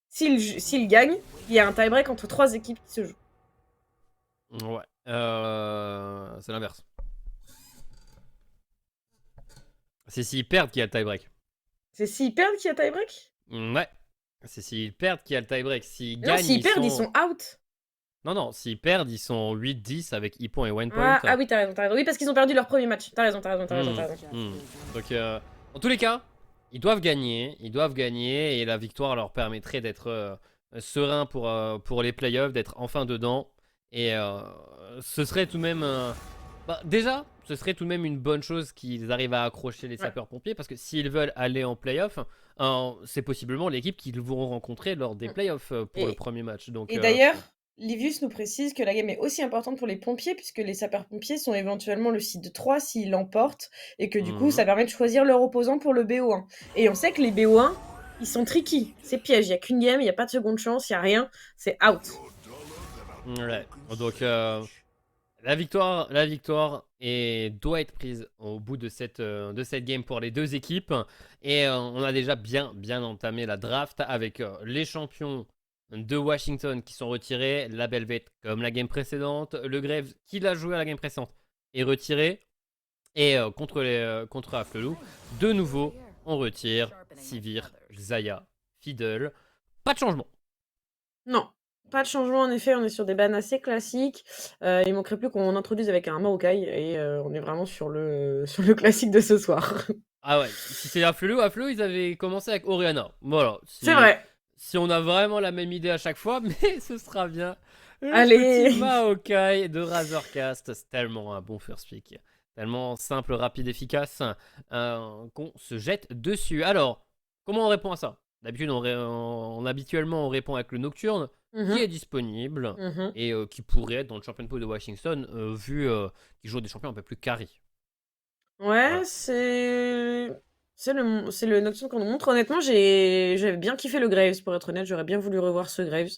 S'il gagne, il y a un tie-break entre 3 équipes qui se jouent. Ouais. C'est l'inverse. C'est s'ils perdent qu'il y a le tie-break. C'est s'ils perdent qu'il y a tie-break? Ouais. C'est s'ils perdent qu'il y a le tie-break. S'ils Non, gagnent, s'ils ils perdent, ils sont. sont out. Non, s'ils perdent, ils sont 8-10 avec e-point et 1 point. Ah oui, t'as raison. Oui, parce qu'ils ont perdu leur premier match. T'as raison. Donc, en tous les cas, ils doivent gagner. Ils doivent gagner. Et la victoire leur permettrait d'être serein pour les playoffs, d'être enfin dedans. Et ce serait tout de même. Déjà, ce serait tout de même une bonne chose qu'ils arrivent à accrocher les Ouais. sapeurs-pompiers. Parce que s'ils veulent aller en playoff, c'est possiblement l'équipe qu'ils vont rencontrer lors des playoffs pour le Et, premier match. Donc, et d'ailleurs, Livius nous précise que la game est aussi importante pour les pompiers, puisque les sapeurs-pompiers sont éventuellement le site 3 s'ils l'emportent, et que du coup, ça permet de choisir leur opposant pour le BO1. Et on sait que les BO1, ils sont tricky. C'est piège. Il n'y a qu'une game, il n'y a pas de seconde chance, il n'y a rien. C'est out. ouais. Donc, la victoire doit être prise au bout de cette game pour les deux équipes. Et on a déjà bien entamé la draft avec les champions de Washington qui sont retirés. La Belvette comme la game précédente. Le Graves qui l'a joué à la game précédente est retiré. Et contre Afflelou, de nouveau, on retire Sivir, Zaya, Fiddle. Pas de changement. Non, pas de changement en effet, on est sur des bans assez classiques. Il manquerait plus qu'on introduise avec un Maokai et on est vraiment sur le sur le classique de ce soir. Ah ouais, si c'est Afflelou, ils avaient commencé avec Oriana. Voilà, C'est vrai. si on a vraiment la même idée à chaque fois, mais ce sera bien. Le petit Allez! Maokai de Razorcast, c'est tellement un bon first pick. Tellement simple, rapide, efficace, qu'on se jette dessus. Alors, comment on répond à ça? D'habitude, habituellement, on répond avec le Nocturne, qui Mmh est disponible mh. et qui pourrait être dans le Champion Pool de Washington, vu qu'il joue des champions un peu plus carry. Ouais, Voilà. c'est le Nocturne qu'on nous montre. Honnêtement, j'avais bien kiffé le Graves, pour être honnête, j'aurais bien voulu revoir ce Graves.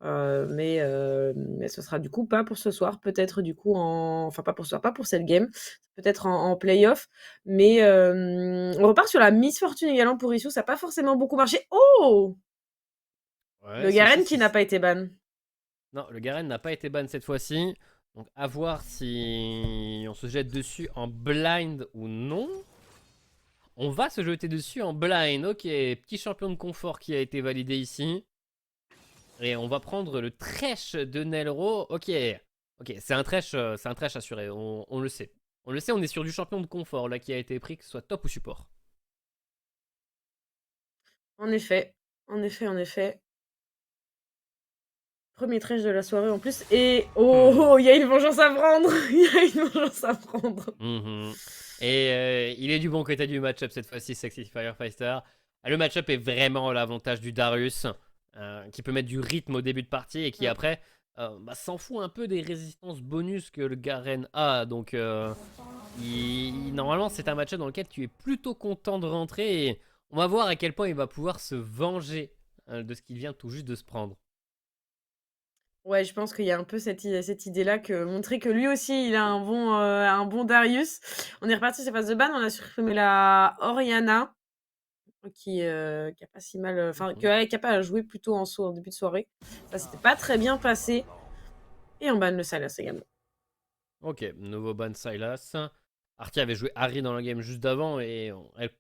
Mais ce sera du coup pas pour ce soir, peut-être du coup enfin pas pour ce soir, pas pour cette game, peut-être en play-off. Mais on repart sur la Miss Fortune également pour Issou, ça a pas forcément beaucoup marché. Oh! Ouais, Le si, si, Garen qui si. n'a pas été ban. Non, le Garen n'a pas été ban cette fois-ci. Donc à voir si on se jette dessus en blind ou non. On va se jeter dessus en blind. Ok, petit champion de confort qui a été validé ici. Et on va prendre le Thresh de Nelro. Ok, c'est un Thresh assuré, on le sait. On le sait, on est sur du champion de confort là qui a été pris, que ce soit top ou support. En effet, en effet. Premier trèche de la soirée en plus. Et Hmm. oh, il y a une vengeance à prendre. Il y a une vengeance à prendre. Mhm. Et il est du bon côté du match-up cette fois-ci, Sexy Firefighter. Le match-up est vraiment à l'avantage du Darius, qui peut mettre du rythme au début de partie et qui Mm. après s'en fout un peu des résistances bonus que le Garen a. Donc normalement c'est un match-up dans lequel tu es plutôt content de rentrer et on va voir à quel point il va pouvoir se venger de ce qu'il vient tout juste de se prendre. Ouais, je pense qu'il y a un peu cette idée-là que montrer que lui aussi, il a un bon Darius. On est reparti sur phase de ban, on a supprimé la Oriana, qui a pas si mal, enfin, Mhm. qui a pas joué plutôt en début de soirée. Ça s'était pas très bien passé. Et on banne le Sylas également. Ok, nouveau ban Sylas. Artie avait joué Harry dans la game juste d'avant et elle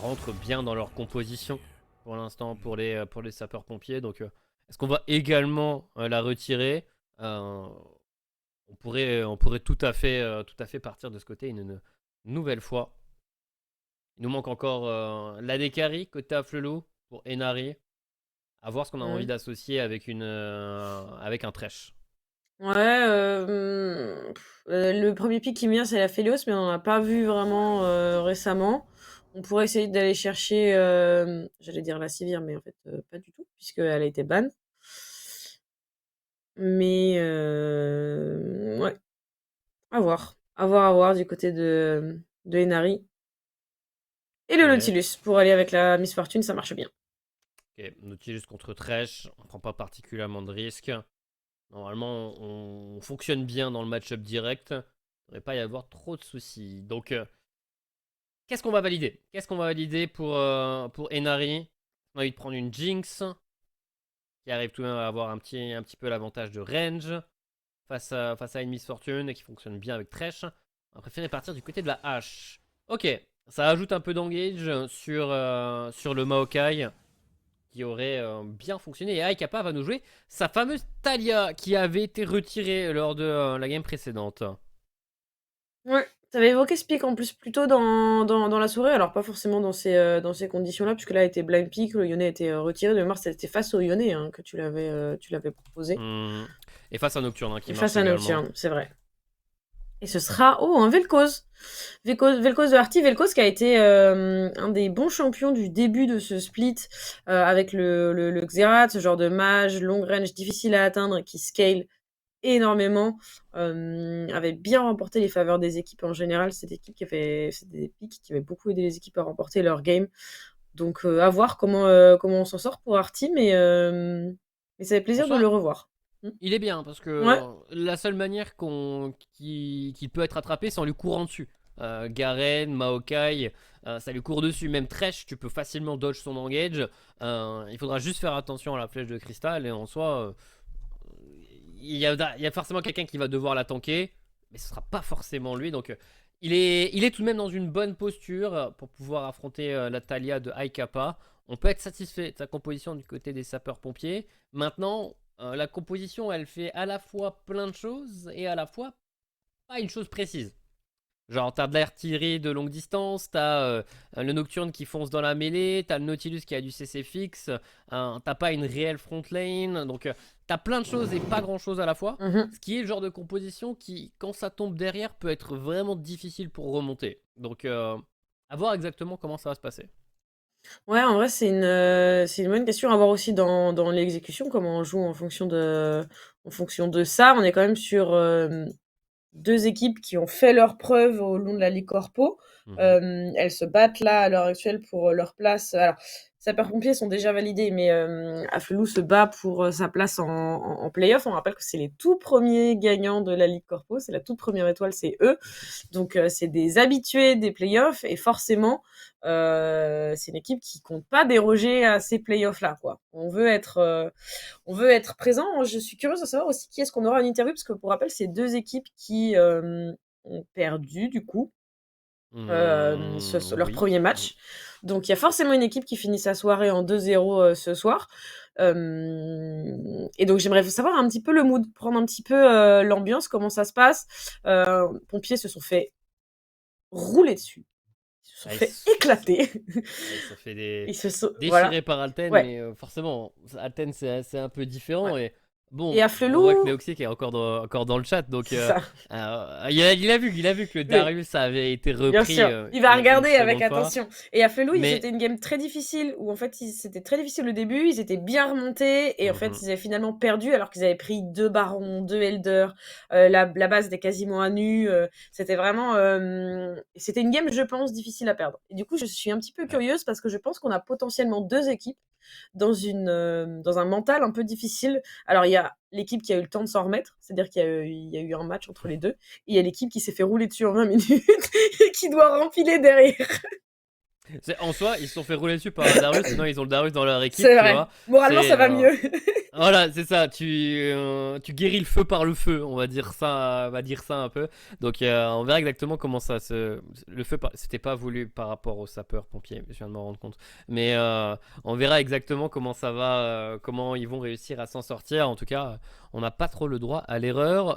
rentre bien dans leur composition pour l'instant pour les sapeurs-pompiers. Donc, est-ce qu'on va également la retirer? On pourrait tout à fait partir de ce côté une nouvelle fois. Il nous manque encore la Dekari côté Afflelou pour Enari. À voir ce qu'on a envie Mm. d'associer avec un Thresh. Ouais, le premier pick qui me vient, c'est la Félios, mais on n'en a pas vu vraiment récemment. On pourrait essayer d'aller chercher, j'allais dire la Sivir, mais en fait, pas du tout, puisqu'elle a été ban. Mais ouais, à voir. À voir du côté de Enari. Et le Ok. Nautilus, pour aller avec la Miss Fortune, ça marche bien. Ok, Nautilus contre Thresh, on prend pas particulièrement de risques. Normalement, on fonctionne bien dans le match-up direct. Il ne devrait pas y avoir trop de soucis. Donc, qu'est-ce qu'on va valider pour Enari? On a envie de prendre une Jinx qui arrive tout de même à avoir un petit peu l'avantage de range face à une Miss Fortune et qui fonctionne bien avec Thresh. On va préférer partir du côté de la hache. Ok, ça ajoute un peu d'engage sur le Maokai qui aurait bien fonctionné. Et Aikapa va nous jouer sa fameuse Talia qui avait été retirée lors de la game précédente. Ouais, t'avais évoqué ce pick en plus plutôt dans la soirée, alors pas forcément dans ces conditions-là, puisque là, elle était blind pick, le Yone a été retiré. De mémoire, c'était face au Yone hein, que tu l'avais proposé. Et face à Nocturne qui Et marche face à également. Nocturne, c'est vrai. Et ce sera, un Vel'Koz. Vel'Koz de Arty, Vel'Koz qui a été un des bons champions du début de ce split avec le Xerath, ce genre de mage, long range, difficile à atteindre, qui scale énormément, avait bien remporté les faveurs des équipes en général. C'était des pics qui avaient beaucoup aidé les équipes à remporter leur game. Donc à voir comment on s'en sort pour Arty, mais ça fait plaisir de le revoir. Il est bien parce que Ouais. la seule manière qu'il peut être attrapé, c'est en lui courant dessus. Garen, Maokai, ça lui court dessus. Même Thresh, tu peux facilement dodge son engage. Il faudra juste faire attention à la flèche de cristal. Et en soi, il y a forcément quelqu'un qui va devoir la tanker. Mais ce sera pas forcément lui. Donc il est tout de même dans une bonne posture pour pouvoir affronter la Talia de Aikapa. On peut être satisfait de sa composition du côté des sapeurs-pompiers. Maintenant, la composition, elle fait à la fois plein de choses et à la fois pas une chose précise. Genre, t'as de l'artillerie de longue distance, t'as le Nocturne qui fonce dans la mêlée, t'as le Nautilus qui a du CC fixe, t'as pas une réelle front lane, donc t'as plein de choses et pas grand chose à la fois. Ce qui est le genre de composition qui, quand ça tombe derrière, peut être vraiment difficile pour remonter. Donc, à voir exactement comment ça va se passer. Ouais, en vrai, c'est une bonne question à voir aussi dans l'exécution, comment on joue en fonction de ça. On est quand même sur deux équipes qui ont fait leurs preuves au long de la Ligue Corpo. Elles se battent là à l'heure actuelle pour leur place. Alors, sapeurs-pompiers sont déjà validés, mais Afflelou se bat pour sa place en play-off. On rappelle que c'est les tout premiers gagnants de la Ligue Corpo. C'est la toute première étoile, c'est eux. Donc, c'est des habitués des play-offs et forcément, c'est une équipe qui compte pas déroger à ces play-offs-là, quoi. On veut être présent. Je suis curieuse de savoir aussi qui est-ce qu'on aura en interview, parce que pour rappel, c'est deux équipes qui ont perdu, du coup, leur Oui. premier match. Donc, il y a forcément une équipe qui finit sa soirée en 2-0 ce soir. Et donc, j'aimerais savoir un petit peu le mood, prendre un petit peu l'ambiance, comment ça se passe. Pompiers se sont fait rouler dessus. Ils se sont fait éclater. Ils se fait Voilà. déchirer par Alten, Ouais. mais forcément, Alten c'est un peu différent. Ouais. Et bon, Et on voit que Afflelou, Neoxy est encore dans le chat, donc c'est ça. il a vu que le Oui. Darius avait été Bien repris sûr, il va une regarder avec seconde fois. attention. Et Afflelou, Mais c'était une game très difficile où en fait c'était très difficile au début, ils étaient bien remontés et en fait ils avaient finalement perdu alors qu'ils avaient pris 2 barons, 2 elders, la base était quasiment à nu, c'était vraiment c'était une game je pense difficile à perdre. Et du coup je suis un petit peu curieuse parce que je pense qu'on a potentiellement deux équipes dans un mental un peu difficile. Alors il y a l'équipe qui a eu le temps de s'en remettre, c'est-à-dire qu'il y a eu un match entre les deux, et il y a l'équipe qui s'est fait rouler dessus en 20 minutes et qui doit rempiler derrière. en soi, ils se sont fait rouler dessus par un Darius, sinon ils ont le Darius dans leur équipe, C'est tu vrai. vois. Moralement, ça va mieux. Voilà, c'est ça. Tu guéris le feu par le feu, on va dire ça un peu. Donc, on verra exactement comment ça se. Le feu, c'était pas voulu par rapport aux sapeurs-pompiers, je viens de m'en rendre compte. Mais on verra exactement comment ça va, comment ils vont réussir à s'en sortir. En tout cas, on n'a pas trop le droit à l'erreur.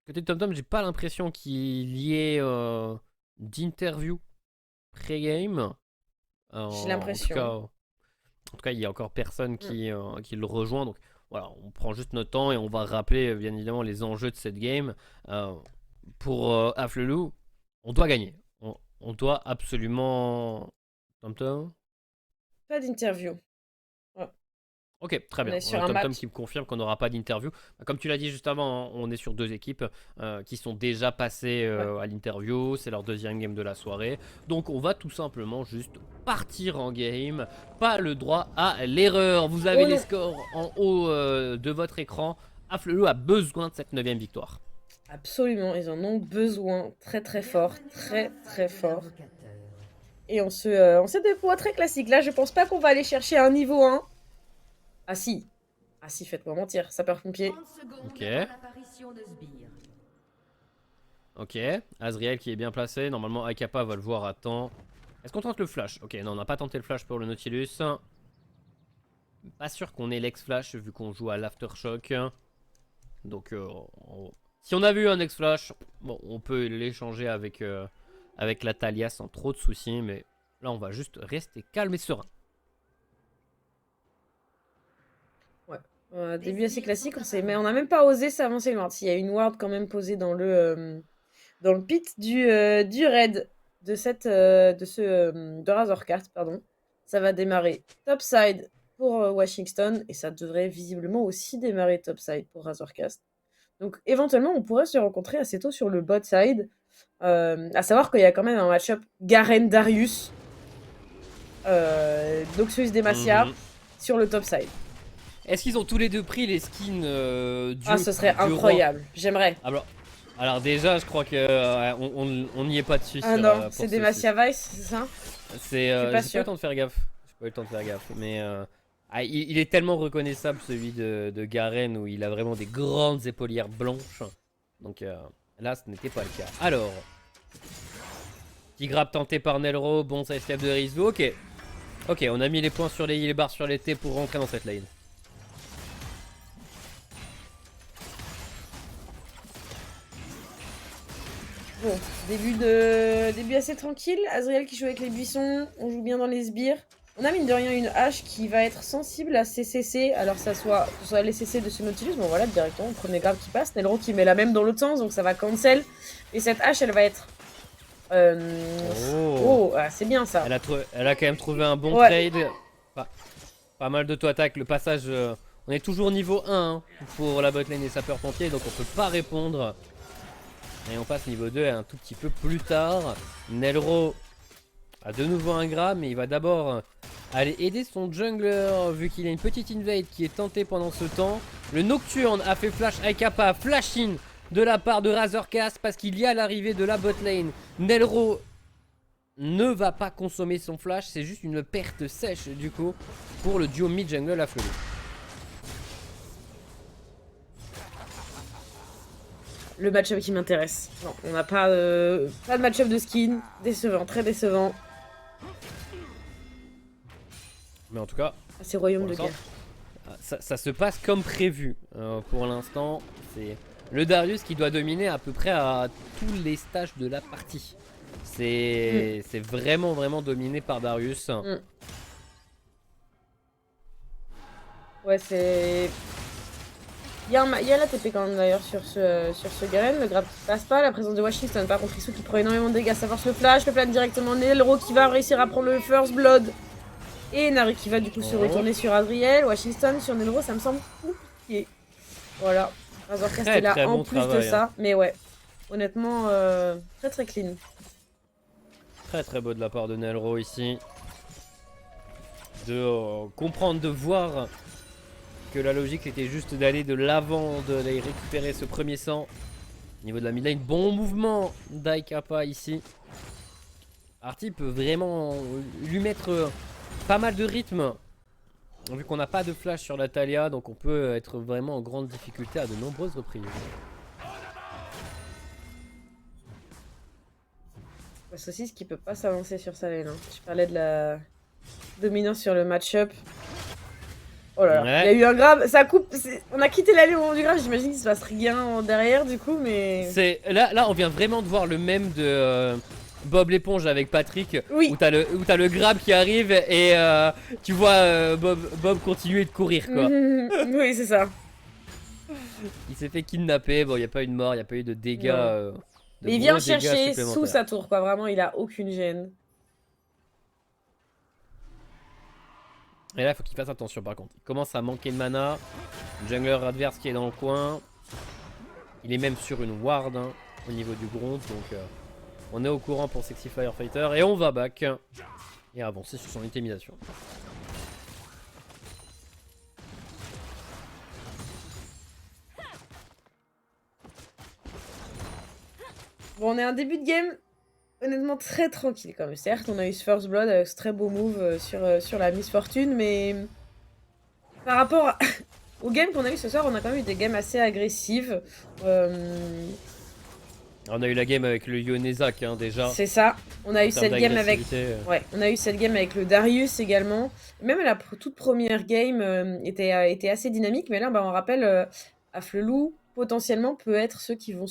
Côté de TomTom, j'ai pas l'impression qu'il y ait d'interview pré-game. J'ai En tout l'impression. cas. En tout cas, il y a encore personne qui le rejoint. Donc voilà, on prend juste notre temps et on va rappeler bien évidemment les enjeux de cette game. Pour Afflelou, on doit gagner. On doit absolument. Tom. Pas d'interview. Ok, très On bien. est sur un TomTom match. qui me confirme qu'on n'aura pas d'interview. Comme tu l'as dit juste avant, hein, on est sur deux équipes qui sont déjà passées à l'interview. C'est leur deuxième game de la soirée. Donc on va tout simplement juste partir en game. Pas le droit à l'erreur. Vous avez les scores en haut de votre écran. Afflelou a besoin de cette 9ème victoire. Absolument, ils en ont besoin très très fort, très très fort. Et on se déploie très classique. Là, je pense pas qu'on va aller chercher un niveau 1. Ah si. Ah si, faites-moi mentir. Sapeur-pompier. Ok. Ok. Azriel qui est bien placé. Normalement, Akapa va le voir à temps. Est-ce qu'on tente le flash? Ok, non, on n'a pas tenté le flash pour le Nautilus. Pas sûr qu'on ait l'ex-flash vu qu'on joue à l'aftershock. Donc, si on avait eu un ex-flash, bon, on peut l'échanger avec la Talia sans trop de soucis. Mais là, on va juste rester calme et serein. Ouais. Début assez classique. Mais on n'a même pas osé s'avancer loin. Il y a une ward quand même posée dans le pit du raid de Razorcast, pardon. Ça va démarrer topside pour Washington et ça devrait visiblement aussi démarrer topside pour Razorcast. Donc éventuellement on pourrait se rencontrer assez tôt sur le bot side, à savoir qu'il y a quand même un match-up Garen-Darius, Noxus Demacia sur le top side. Est-ce qu'ils ont tous les deux pris les skins Ah, ce serait incroyable, j'aimerais. Alors déjà, je crois que on n'y est pas dessus. Ah non, c'est Demacia Vice, c'est ça? J'ai pas eu le temps de faire gaffe. J'ai pas eu le temps de faire gaffe, mais il est tellement reconnaissable celui de Garen où il a vraiment des grandes épaulières blanches. Donc là, ce n'était pas le cas. Alors, petit grab tenté par Nelro, bon ça escape de Rizzo. Ok, on a mis les points sur les barres sur les T pour rentrer dans cette lane. Bon, début assez tranquille. Azriel qui joue avec les buissons, on joue bien dans les sbires. On a mine de rien une hache qui va être sensible à ses CC, alors que ce soit les CC de ce Nautilus, bon voilà, directement, le premier grab qui passe, Nelro qui met la même dans l'autre sens, donc ça va cancel. Et cette hache, elle va être... Oh, ah, c'est bien ça. Elle a quand même trouvé un bon trade. Pas mal d'auto-attaque, le passage... on est toujours niveau 1 hein, pour la botlane et sapeurs-pompiers, donc on peut pas répondre. Et on passe niveau 2 un tout petit peu plus tard. Nelro a de nouveau un grab, mais il va d'abord aller aider son jungler vu qu'il a une petite invade qui est tentée pendant ce temps. Le Nocturne a fait flash Akapa, flash in de la part de Razorcast parce qu'il y a l'arrivée de la botlane. Nelro ne va pas consommer son flash, c'est juste une perte sèche du coup pour le duo mid-jungle affolé. Le match-up qui m'intéresse. Non, on n'a pas de match-up de skin. Décevant, très décevant. Mais en tout cas, c'est Royaume de guerre. Ça se passe comme prévu. Pour l'instant, c'est le Darius qui doit dominer à peu près à tous les stages de la partie. C'est vraiment dominé par Darius. Ouais, c'est... Il y a la TP quand même d'ailleurs sur ce Garen, le grab qui passe pas, la présence de Washington, par contre Issou qui prend énormément de dégâts, ça force le flash, le plan directement Nelro qui va réussir à prendre le first blood. Et Nari qui va du coup se retourner sur Azriel, Washington sur Nelro, ça me semble compliqué. Voilà, Razorcast est là en plus de ça, mais ouais, honnêtement, très clean. Très beau de la part de Nelro ici. De comprendre, de voir que la logique était juste d'aller de l'avant, d'aller récupérer ce premier sang. Au niveau de la midlane, bon mouvement d'Aikapa ici. Arty peut vraiment lui mettre pas mal de rythme. Vu qu'on n'a pas de flash sur la Talia, donc on peut être vraiment en grande difficulté à de nombreuses reprises. La saucisse qui peut pas s'avancer sur sa lane. Hein. Je parlais de la dominance sur le match-up. Oh là là, il y a eu un grab, ça coupe, on a quitté l'allée au moment du grab, j'imagine qu'il se passe rien derrière du coup, mais... Là on vient vraiment de voir le même de Bob l'éponge avec Patrick, oui. où t'as le grab qui arrive et tu vois Bob continuer de courir quoi. Oui, c'est ça. Il s'est fait kidnapper, bon il n'y a pas eu de mort, il n'y a pas eu de dégâts. Mais il vient chercher sous sa tour quoi, vraiment il a aucune gêne. Et là, il faut qu'il fasse attention par contre. Il commence à manquer de mana. Le jungler adverse qui est dans le coin. Il est même sur une ward hein, au niveau du Gromp. Donc on est au courant pour Sexy Firefighter. Et on va back. Et avancer sur son intimidation. Bon, on est un début de game honnêtement très tranquille quand même. Certes, on a eu ce First Blood avec ce très beau move sur la Miss Fortune, mais par rapport aux games qu'on a eu ce soir, on a quand même eu des games assez agressives. On a eu la game avec le Yonezak hein, déjà. C'est ça. On a En eu termes cette game avec. d'agressivité. Ouais, on a eu cette game avec le Darius également. Même la toute première game était assez dynamique, mais là, bah, on rappelle, Afflelou, potentiellement, peut être ceux qui vont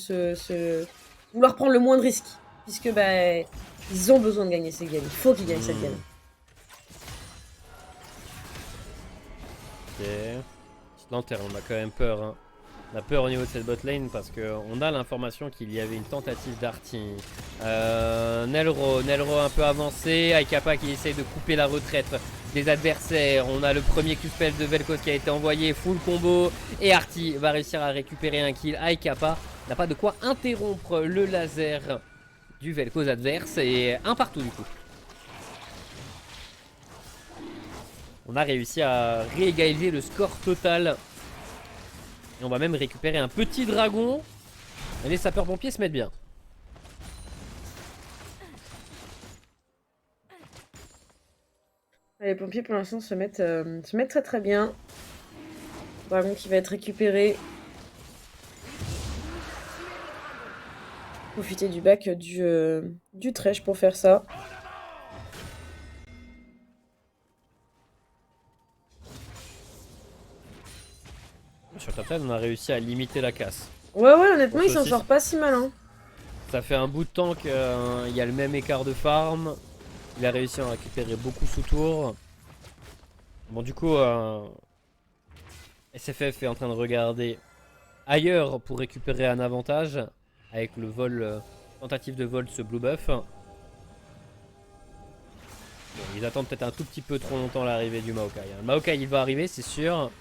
vouloir prendre le moins de risques. Puisque bah, ils ont besoin de gagner cette game. Il faut qu'ils gagnent cette game. Ok. Petite lanterne, on a quand même peur. Hein. On a peur au niveau de cette bot lane parce qu'on a l'information qu'il y avait une tentative d'Arty. Nelro un peu avancé. Aikapa qui essaye de couper la retraite des adversaires. On a le premier Q-spell de Vel'Koz qui a été envoyé. Full combo. Et Arty va réussir à récupérer un kill. Aikapa n'a pas de quoi interrompre le laser du Vel'Koz adverse. Et un partout du coup. On a réussi à réégaliser le score total. Et on va même récupérer un petit dragon. Et les sapeurs-pompiers se mettent bien. Les pompiers pour l'instant se mettent très très bien. Dragon qui va être récupéré. Profiter du bac du Thresh pour faire ça. Sur top lane, on a réussi à limiter la casse. Ouais, honnêtement, Bon, il s'en sort pas si mal. Hein. Ça fait un bout de temps qu'il y a le même écart de farm. Il a réussi à en récupérer beaucoup sous tour. Bon, du coup, SFF est en train de regarder ailleurs pour récupérer un avantage. Avec le vol, tentative de vol de ce blue buff. Bon, ils attendent peut-être un tout petit peu trop longtemps l'arrivée du Maokai. Le Maokai, il va arriver, c'est sûr.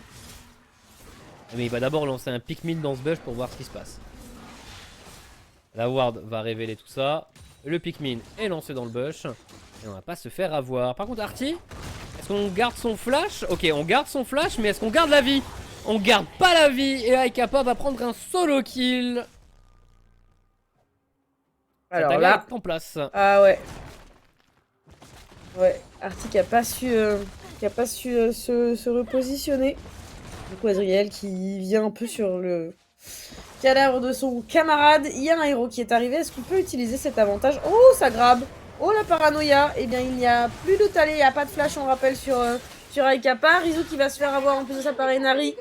Mais il va d'abord lancer un Pikmin dans ce bush pour voir ce qui se passe. La ward va révéler tout ça. Le Pikmin est lancé dans le bush. Et on va pas se faire avoir. Par contre, Arty, est-ce qu'on garde son flash? Ok, on garde son flash, mais est-ce qu'on garde la vie? On garde pas la vie. Et Aikapa va prendre un solo kill. Alors là. Est en place. Ah ouais. Ouais, Arty qui a pas su, se repositionner. Du coup, Azriel qui vient un peu sur le cadavre de son camarade. Il y a un héros qui est arrivé. Est-ce qu'on peut utiliser cet avantage? Oh, ça grabe. Oh, la paranoïa. Eh bien, il n'y a plus de talé. Il n'y a pas de flash, on rappelle, sur Aikapa. Rizu qui va se faire avoir en plus de ça par Enari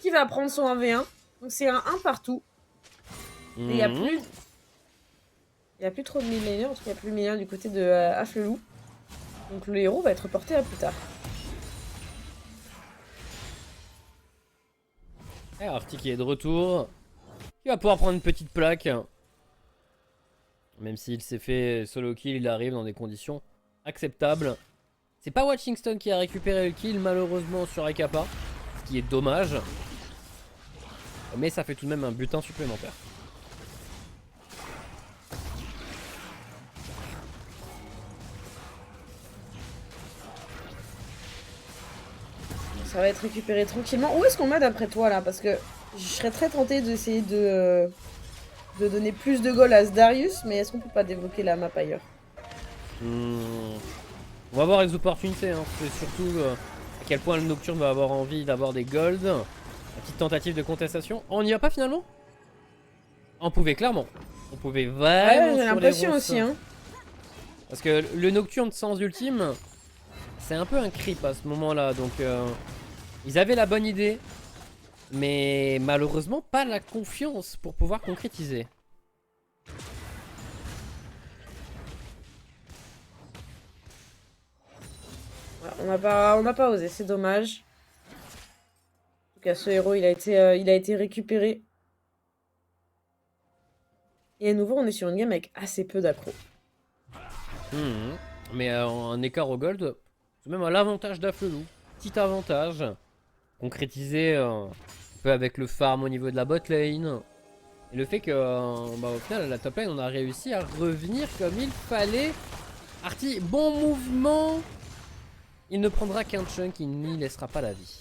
qui va prendre son 1v1. Donc, c'est un 1 partout. Et il n'y a plus... Il n'y a plus trop de mid-laner. En tout cas, il n'y a plus de mid du côté de Afflelou. Donc, le héros va être porté à plus tard. Et Arty qui est de retour. Il va pouvoir prendre une petite plaque. Même s'il s'est fait solo kill, il arrive dans des conditions acceptables. C'est pas Watchington qui a récupéré le kill malheureusement sur Aikapa. Ce qui est dommage. Mais ça fait tout de même un butin supplémentaire. Ça va être récupéré tranquillement. Où est-ce qu'on met d'après toi là? Parce que je serais très tentée d'essayer de donner plus de gold à ce Darius, mais est-ce qu'on peut pas débloquer la map ailleurs? On va voir les opportunités. Hein. C'est surtout à quel point le Nocturne va avoir envie d'avoir des golds. Une petite tentative de contestation. Oh, on n'y va pas finalement? On pouvait clairement. On pouvait vraiment. Ouais, j'ai l'impression aussi. Hein. Parce que le Nocturne sans ultime, c'est un peu un creep à ce moment-là. Donc, ils avaient la bonne idée. Mais malheureusement, pas la confiance pour pouvoir concrétiser. On n'a pas osé, c'est dommage. En tout cas, ce héros, il a été récupéré. Et à nouveau, on est sur une game avec assez peu d'accro. Mais un écart au gold, c'est même à l'avantage d'Afflelou. Petit avantage. Concrétisé un peu avec le farm au niveau de la bot lane. Et le fait que, au final, à la top lane, on a réussi à revenir comme il fallait. Arty, bon mouvement. Il ne prendra qu'un chunk, il n'y laissera pas la vie.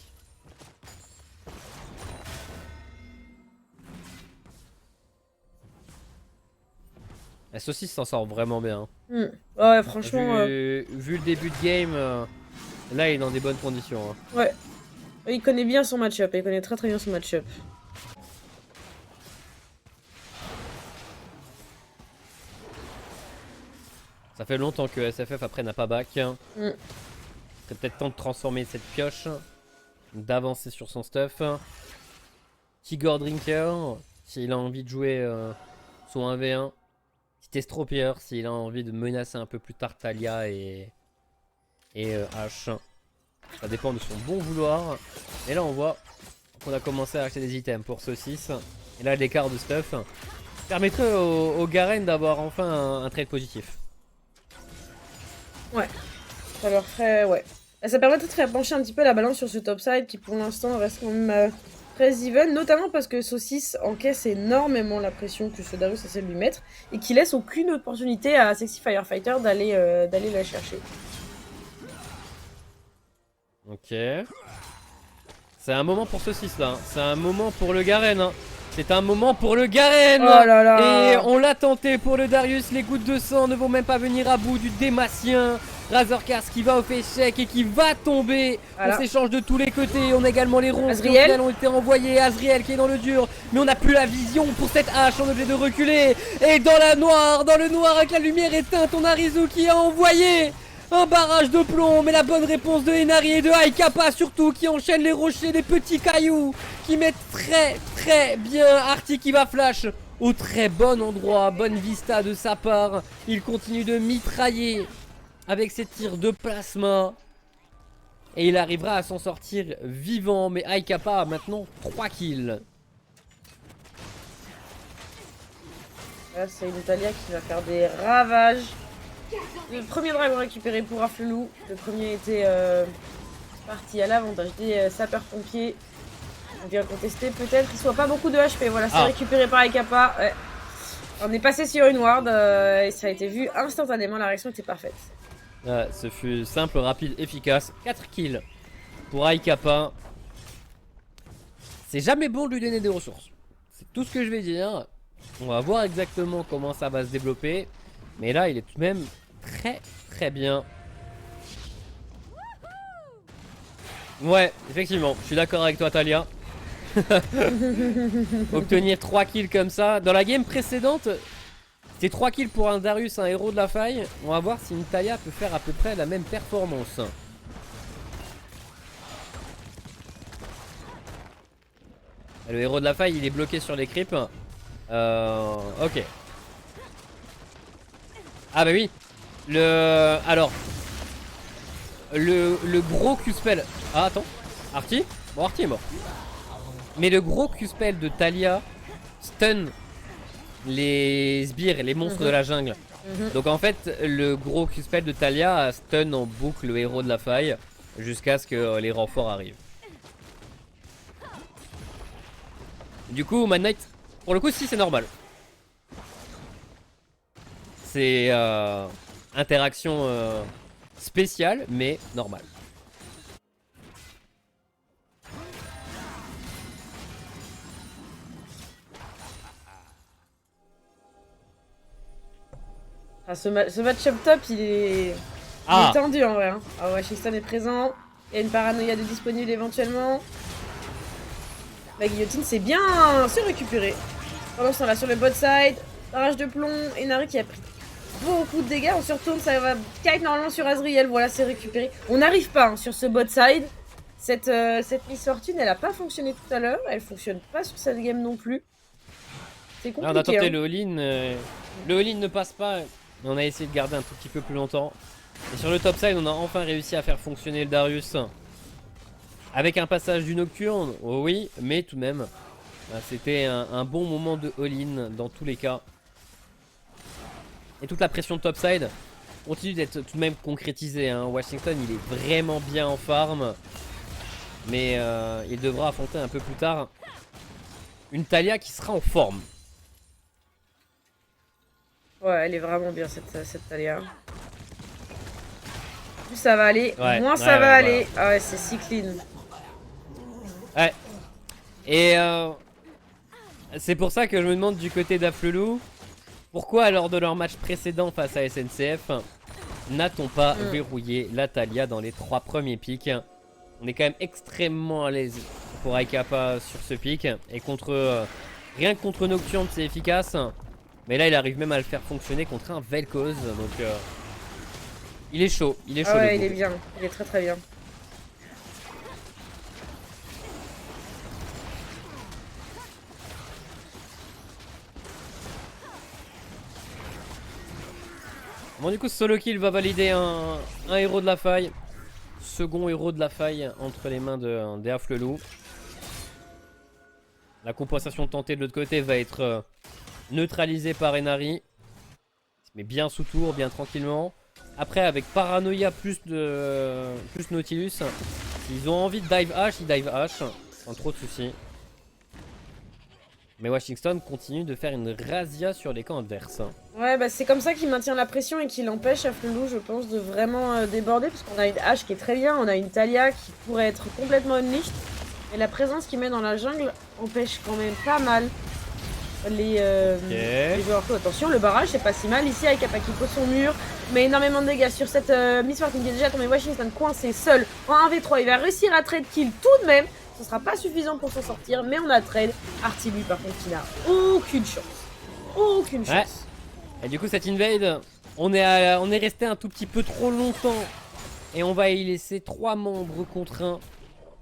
La saucisse s'en sort vraiment bien. Ouais, franchement. Vu le début de game, là il est dans des bonnes conditions. Hein. Ouais. Il connaît bien son match-up, il connaît très bien son match-up. Ça fait longtemps que SFF après n'a pas back. C'est peut-être temps de transformer cette pioche, d'avancer sur son stuff. Tigor Drinker, s'il a envie de jouer son 1v1. Petit Estropier, s'il a envie de menacer un peu plus tard Talia et H. Ça dépend de son bon vouloir. Et là on voit qu'on a commencé à acheter des items pour saucisse. Et là l'écart de stuff permettrait au Garen d'avoir enfin un trade positif. Ouais, ça leur ferait, ouais. Et ça permettrait de faire pencher un petit peu la balance sur ce topside qui pour l'instant reste quand même très even, notamment parce que Saucisse encaisse énormément la pression que ce Darius essaie de lui mettre et qui laisse aucune opportunité à Sexy Firefighter d'aller la chercher. Ok. C'est un moment pour Saucisse là, c'est un moment pour le Garen. Hein. C'est un moment pour le Garen. Oh là là. Et on l'a tenté pour le Darius, les gouttes de sang ne vont même pas venir à bout du Dématien. Razorcast qui va au échec et qui va tomber. Voilà. On s'échange de tous les côtés, on a également les ronds qui ont été envoyés. Azriel qui est dans le dur, mais on n'a plus la vision pour cette hache, on est obligé de reculer. Et dans le noir avec la lumière éteinte, on a Rizou qui a envoyé un barrage de plomb, mais la bonne réponse de Henari et de Aikapa surtout qui enchaînent les rochers, des petits cailloux qui mettent très bien. Arty qui va flash au très bon endroit, bonne vista de sa part. Il continue de mitrailler avec ses tirs de plasma et il arrivera à s'en sortir vivant. Mais Aikapa a maintenant 3 kills. Là c'est une Talia qui va faire des ravages. Le premier dragon récupéré pour Afflelou. Le premier était parti à l'avantage des sapeurs-pompiers. On vient contester peut-être qu'il soit pas beaucoup de HP. Voilà, c'est récupéré par Aikapa. Ouais. On est passé sur une ward et ça a été vu instantanément. La réaction était parfaite. Ce fut simple, rapide, efficace. 4 kills pour Aikapa. C'est jamais bon de lui donner des ressources. C'est tout ce que je vais dire. On va voir exactement comment ça va se développer. Mais là, il est tout de même très bien. Ouais, effectivement, je suis d'accord avec toi, Talia. Obtenir 3 kills comme ça. Dans la game précédente, c'était 3 kills pour un Darius, un héros de la faille. On va voir si une Talia peut faire à peu près la même performance. Le héros de la faille, il est bloqué sur les creeps. Ok. Ah bah oui. Alors. Le gros Q-spell. Ah attends. Arty. Bon, Arty est mort. Mais le gros Q-spell de Talia stun les sbires, les monstres de la jungle. Donc en fait, le gros Q-spell de Talia stun en boucle le héros de la faille jusqu'à ce que les renforts arrivent. Du coup, Mad Knight, pour le coup, si c'est normal. C'est interaction spéciale, mais normale. Ah, ce match-up top, il est tendu en vrai. Hein. Ah ouais, Shiston est présent. Il y a une paranoïa de disponible éventuellement. La guillotine, c'est bien se récupérer. Pendant ce temps-là, sur le bot side, barrage de plomb. Henari qui a pris beaucoup de dégâts. On se retourne, ça va kite normalement sur Azriel. Voilà, c'est récupéré. On n'arrive pas hein, sur ce bot side. Cette Miss Fortune, elle a pas fonctionné tout à l'heure. Elle fonctionne pas sur cette game non plus. C'est compliqué. Là, on a tenté hein. le all-in. Le all-in ne passe pas. Mais on a essayé de garder un tout petit peu plus longtemps. Et sur le top side, on a enfin réussi à faire fonctionner le Darius. Avec un passage du Nocturne, oh oui, mais tout de même, c'était un bon moment de all-in dans tous les cas. Et toute la pression de topside continue d'être tout de même concrétisée. Hein. Washington, il est vraiment bien en farm. Mais il devra affronter un peu plus tard une Talia qui sera en forme. Ouais, elle est vraiment bien cette Talia. Plus ça va aller, moins ça va aller. Voilà. Ah ouais, c'est si clean. Ouais. Et c'est pour ça que je me demande du côté d'Afflelou. Pourquoi lors de leur match précédent face à SNCF, n'a-t-on pas verrouillé la Taliyah dans les 3 premiers pics? On est quand même extrêmement à l'aise pour Aykapa sur ce pic. Et contre rien que contre Nocturne c'est efficace. Mais là il arrive même à le faire fonctionner contre un Vel'Koz. Donc il est chaud, il est chaud. Ah ouais, il est bien, il est très très bien. Bon du coup solo kill va valider un héros de la faille. Second héros de la faille entre les mains des Afflelou. La compensation tentée de l'autre côté va être neutralisée par Enari. Il se met bien sous tour, bien tranquillement. Après avec Paranoia plus Nautilus, ils ont envie de dive H, ils dive H sans trop de soucis. Mais Washington continue de faire une razzia sur les camps adverses. Ouais, bah c'est comme ça qu'il maintient la pression et qu'il empêche Afflelou, je pense, de vraiment déborder. Parce qu'on a une Ashe qui est très bien, on a une Taliyah qui pourrait être complètement unleashed. Et la présence qu'il met dans la jungle empêche quand même pas mal les joueurs. Attention, le barrage c'est pas si mal. Ici, Aykapa qui pose son mur, mais énormément de dégâts sur cette Miss Fortune qui est déjà tombée. Washington coincé seul en 1v3. Il va réussir à trade kill tout de même. Ce sera pas suffisant pour s'en sortir, mais on a trade. Arty lui par contre qui n'a aucune chance. Aucune chance. Ouais. Et du coup cette invade, on est resté un tout petit peu trop longtemps. Et on va y laisser 3 membres contre 1.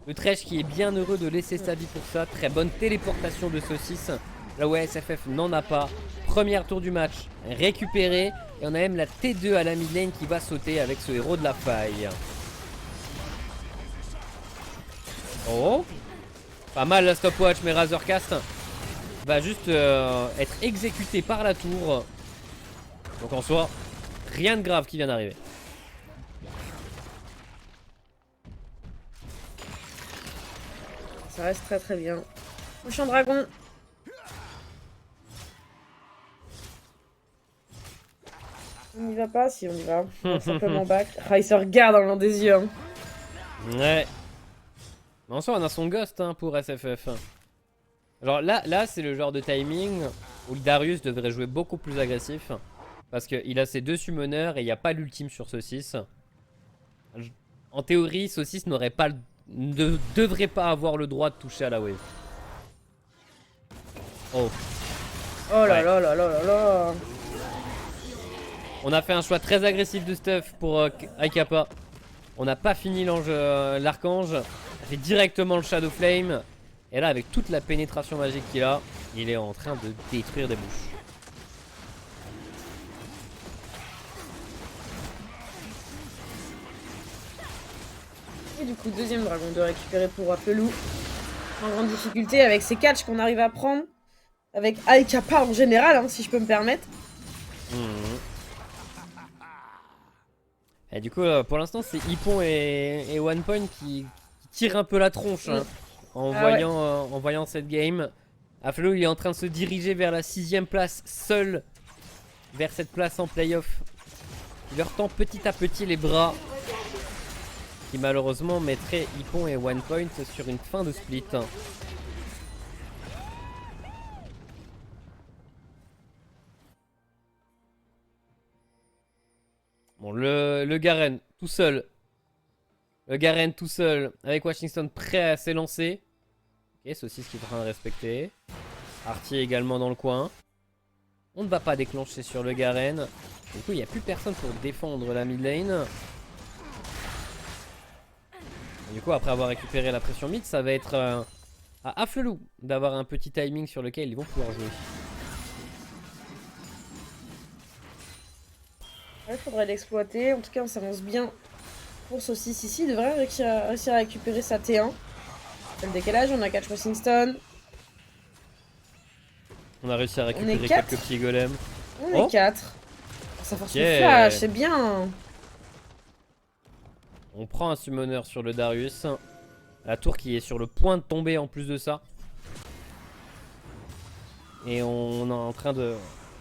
Le Thresh qui est bien heureux de laisser sa vie pour ça. Très bonne téléportation de saucisse. Là où SFF n'en a pas. Première tour du match récupéré. Et on a même la T2 à la mid lane qui va sauter avec ce héros de la faille. Oh, pas mal la stopwatch, mais Razorcast va juste être exécuté par la tour. Donc en soi, rien de grave qui vient d'arriver. Ça reste très très bien. Prochain dragon. On n'y va pas? Si, on y va. On va simplement back. Ah, il se regarde dans des yeux. Hein. Ouais. Mais en soi, on a son ghost hein, pour SFF. Alors là c'est le genre de timing où le Darius devrait jouer beaucoup plus agressif. Parce qu'il a ses 2 summoners et il n'y a pas l'ultime sur Saucisse. En théorie, Saucisse n'aurait pas ne devrait pas avoir le droit de toucher à la wave. Oh. Oh là là là là là là. On a fait un choix très agressif de stuff pour Aykapa. On n'a pas fini l'archange. On a fait directement le Shadow Flame. Et là, avec toute la pénétration magique qu'il a, il est en train de détruire des bouches. Et du coup, deuxième dragon de récupérer pour Afflelou. En grande difficulté avec ces catchs qu'on arrive à prendre. Avec Aykapa en général, hein, si je peux me permettre. Et du coup, pour l'instant, c'est Hippon et OnePoint qui tirent un peu la tronche hein, en voyant cette game. Afflelou, il est en train de se diriger vers la 6ème place, seul vers cette place en playoff. Il leur tend petit à petit les bras. Qui malheureusement mettrait Hippon et OnePoint sur une fin de split. Bon, le Garen tout seul. Le Garen tout seul avec Washington prêt à s'élancer. Ok, Saucisse qui est en train de respecter. Arty également dans le coin. On ne va pas déclencher sur le Garen. Du coup, il n'y a plus personne pour défendre la mid lane. Du coup, après avoir récupéré la pression mid, ça va être à Afflelou d'avoir un petit timing sur lequel ils vont pouvoir jouer. Il faudrait l'exploiter. En tout cas, on s'avance bien pour Saucisse ici. Il devrait réussir à récupérer sa T1. Le décalage, on a catch Washington. On a réussi à récupérer quelques petits golems. On est 4. Ça force le flash, c'est bien. On prend un summoner sur le Darius. La tour qui est sur le point de tomber en plus de ça. Et on est en train de...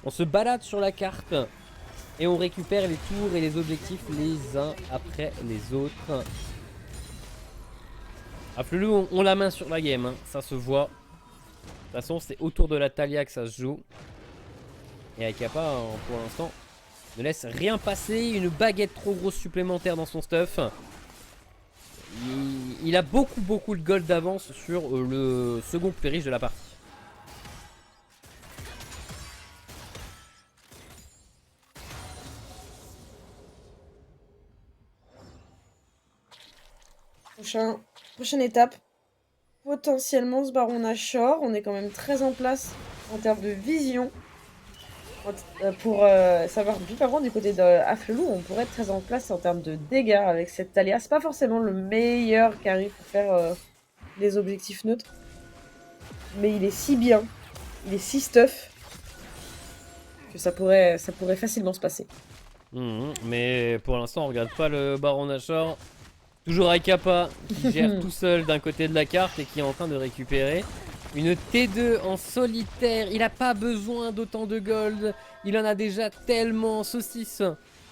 On se balade sur la carte. Et on récupère les tours et les objectifs les uns après les autres. Afflelou, on la main sur la game. Hein. Ça se voit. De toute façon, c'est autour de la Taliyah que ça se joue. Et Aikapa, pour l'instant, ne laisse rien passer. Une baguette trop grosse supplémentaire dans son stuff. Il a beaucoup de gold d'avance sur le second plus riche de la partie. Prochaine étape. Potentiellement ce baron Nashor. On est quand même très en place en termes de vision. Pour savoir, par contre, du côté de Afflelou, on pourrait être très en place en termes de dégâts avec cette Talia. C'est pas forcément le meilleur carry pour faire des objectifs neutres. Mais il est si bien, il est si stuff, que ça pourrait facilement se passer. Mais pour l'instant, on regarde pas le baron Nashor. Toujours Aikapa qui gère tout seul d'un côté de la carte et qui est en train de récupérer une T2 en solitaire. Il n'a pas besoin d'autant de gold. Il en a déjà tellement. Saucisse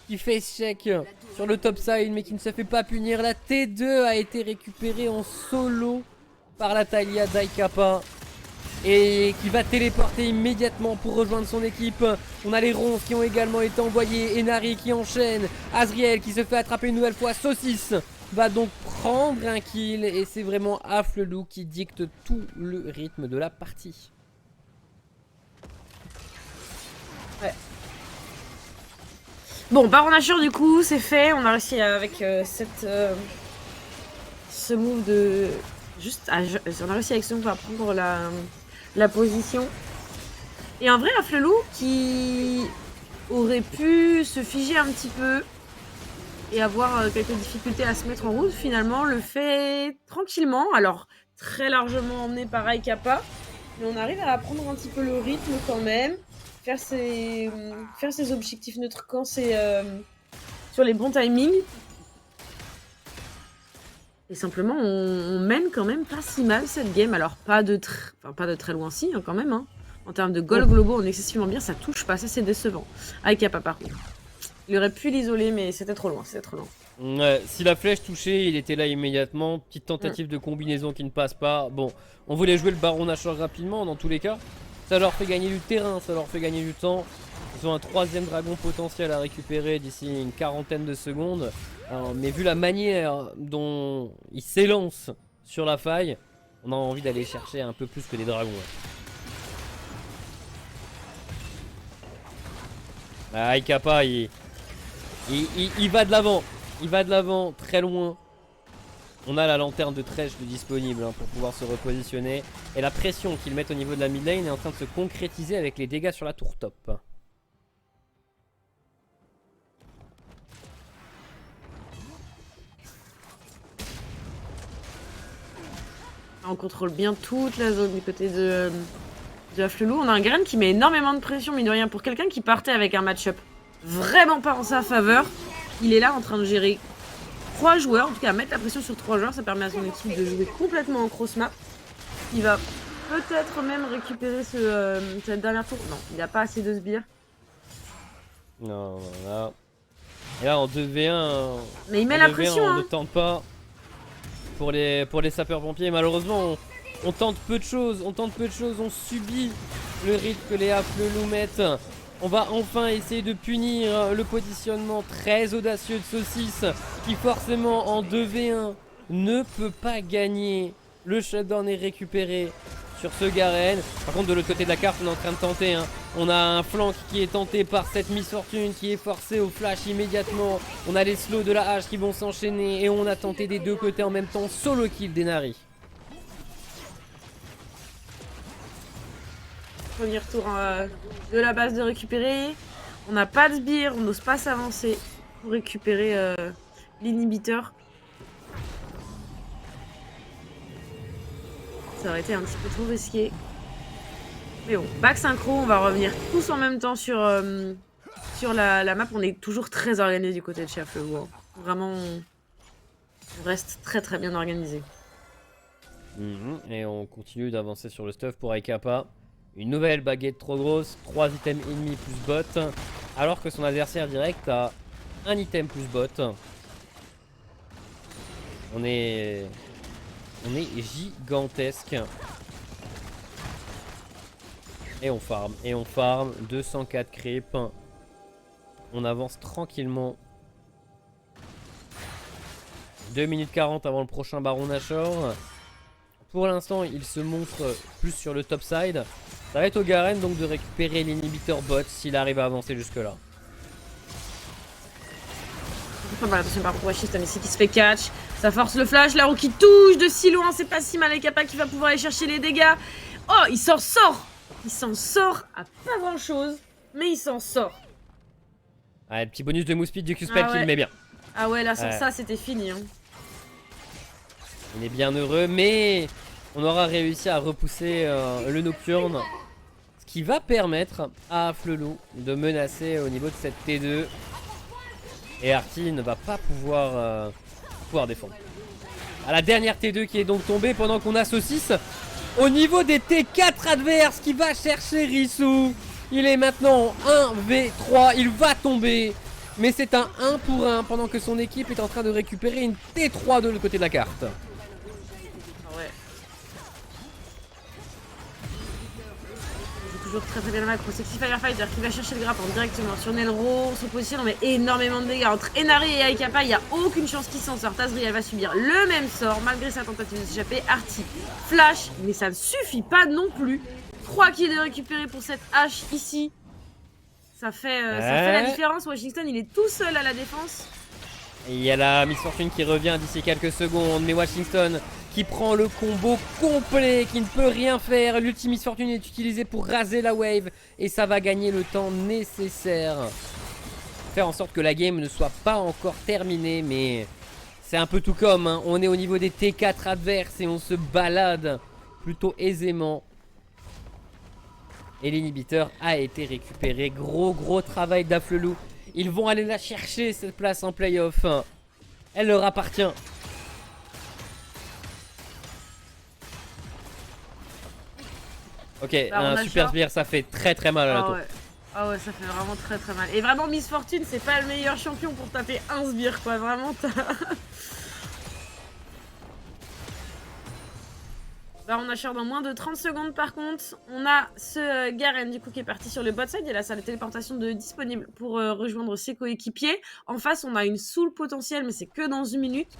qui fait check sur le top side mais qui ne se fait pas punir. La T2 a été récupérée en solo par la Talia d'Aikapa et qui va téléporter immédiatement pour rejoindre son équipe. On a les ronces qui ont également été envoyés. Enari qui enchaîne. Azriel qui se fait attraper une nouvelle fois. Saucisse va donc prendre un kill et c'est vraiment Afflelou qui dicte tout le rythme de la partie. Ouais. Bon, Baron Nashor du coup c'est fait. On a réussi avec ce move de... on a réussi avec ce move à prendre la position. Et en vrai Afflelou qui aurait pu se figer un petit peu et avoir quelques difficultés à se mettre en route, finalement le fait tranquillement, alors très largement emmené par Aikapa, mais on arrive à prendre un petit peu le rythme quand même, faire ses objectifs neutres quand c'est sur les bons timings, et simplement on mène quand même pas si mal cette game, alors pas de très loin si hein, quand même, hein. En termes de gold globaux on est excessivement bien, ça touche pas, ça c'est décevant. Aikapa par contre. Il aurait pu l'isoler, mais c'était trop loin, Ouais, si la flèche touchait, il était là immédiatement. Petite tentative de combinaison qui ne passe pas. Bon, on voulait jouer le baron Nashor rapidement dans tous les cas. Ça leur fait gagner du terrain, ça leur fait gagner du temps. Ils ont un troisième dragon potentiel à récupérer d'ici une quarantaine de secondes. Mais vu la manière dont ils s'élancent sur la faille, on a envie d'aller chercher un peu plus que des dragons. Ouais. Aikapa, il va de l'avant. Il va de l'avant, très loin. On a la lanterne de Thresh de disponible pour pouvoir se repositionner. Et la pression qu'ils mettent au niveau de la mid lane est en train de se concrétiser avec les dégâts sur la tour top. On contrôle bien toute la zone du côté de Afflelou. On a un Garen qui met énormément de pression, mine de rien, pour quelqu'un qui partait avec un match-up vraiment pas en sa faveur. Il est là en train de gérer 3 joueurs, en tout cas mettre la pression sur 3 joueurs, ça permet à son équipe de jouer complètement en cross-map. Il va peut-être même récupérer cette dernière tour. Non, il n'a pas assez de sbires. Non, là. Et là en 2v1. Mais il met la pression. On ne tente pas pour les sapeurs-pompiers. Malheureusement, on tente peu de choses. On subit le rythme que les Afflelou mettent. On va enfin essayer de punir le positionnement très audacieux de Saucisse qui forcément en 2v1 ne peut pas gagner. Le shutdown est récupéré sur ce Garen. Par contre de l'autre côté de la carte on est en train de tenter. On a un flank qui est tenté par cette Miss Fortune qui est forcé au flash immédiatement. On a les slows de la hache qui vont s'enchaîner et on a tenté des deux côtés en même temps. Solo kill d'Enari. Premier retour de la base de récupérer. On n'a pas de sbire, on n'ose pas s'avancer pour récupérer l'inhibiteur. Ça aurait été un petit peu trop risqué. Mais bon, back synchro, on va revenir tous en même temps sur la map. On est toujours très organisé du côté de chez Afflelou. Vraiment, on reste très très bien organisé. Et on continue d'avancer sur le stuff pour Aikapa. Une nouvelle baguette trop grosse, 3 items ennemis plus bot, alors que son adversaire direct a un item plus bot. On est gigantesque. Et on farm. 204 creep. On avance tranquillement. 2 minutes 40 avant le prochain Baron Nashor. Pour l'instant, il se montre plus sur le top side. Ça va être au Garen donc de récupérer l'inhibiteur bot s'il arrive à avancer jusque là. Attention par contre, Washington ici qui se fait catch. Ça force le flash, la roue qui touche de si loin, c'est pas si mal. Et Kappa qui va pouvoir aller chercher les dégâts. Oh, il s'en sort. Il s'en sort à pas grand chose, mais il s'en sort. Ah, le petit bonus de move speed du Q-spell qui le met bien. Ah ouais, là sans ça c'était fini. Hein. Il est bien heureux, mais on aura réussi à repousser le Nocturne. Ce qui va permettre à Flelou de menacer au niveau de cette T2. Et Arty ne va pas pouvoir défendre. À la dernière T2 qui est donc tombée pendant qu'on a Saucisse. Au niveau des T4 adverses qui va chercher Rissou. Il est maintenant en 1v3, il va tomber. Mais c'est un 1 pour 1 pendant que son équipe est en train de récupérer une T3 de l'autre côté de la carte. Ouais. Toujours très bien le macro. Sexy Firefighter qui va chercher le grappin directement sur Nelro. On se positionne, on met énormément de dégâts. Entre Enari et Aikapa, il n'y a aucune chance qu'il s'en sorte. Tazriel va subir le même sort malgré sa tentative de s'échapper. Arty flash, mais ça ne suffit pas non plus. 3 kills de récupérer pour cette hache ici. Ça fait la différence. Washington, il est tout seul à la défense. Et il y a la Miss Fortune qui revient d'ici quelques secondes. Mais Washington qui prend le combo complet, qui ne peut rien faire. L'ultime Miss Fortune est utilisé pour raser la wave. Et ça va gagner le temps nécessaire. Faire en sorte que la game ne soit pas encore terminée. Mais c'est un peu tout comme. Hein. On est au niveau des T4 adverses et on se balade plutôt aisément. Et l'inhibiteur a été récupéré. Gros travail d'Aflelou. Ils vont aller la chercher cette place en playoff. Elle leur appartient. Ok, un super sbire, ça fait très mal à la tour. Ouais. Ah ouais, ça fait vraiment très mal. Et vraiment, Miss Fortune, c'est pas le meilleur champion pour taper un sbire, quoi. Vraiment, Baron Nashor dans moins de 30 secondes par contre. On a ce Garen du coup qui est parti sur le bot side. Il a sa téléportation disponible pour rejoindre ses coéquipiers. En face on a une soul potentielle mais c'est que dans 1 minute.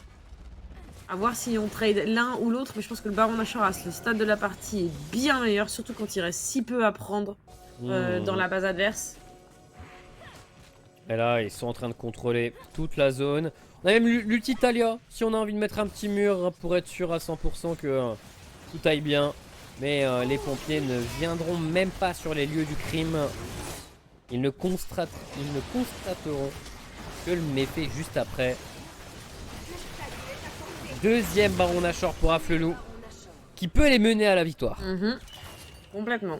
À voir si on trade l'un ou l'autre. Mais je pense que le Baron Nashor à ce stade de la partie est bien meilleur. Surtout quand il reste si peu à prendre dans la base adverse. Et là ils sont en train de contrôler toute la zone. On a même l'ulti Talia. Si on a envie de mettre un petit mur pour être sûr à 100% que... tout aille bien, mais les pompiers ne viendront même pas sur les lieux du crime. Ils ne constateront que le méfait juste après. Deuxième Baron Nashor pour Afflelou, qui peut les mener à la victoire. Complètement.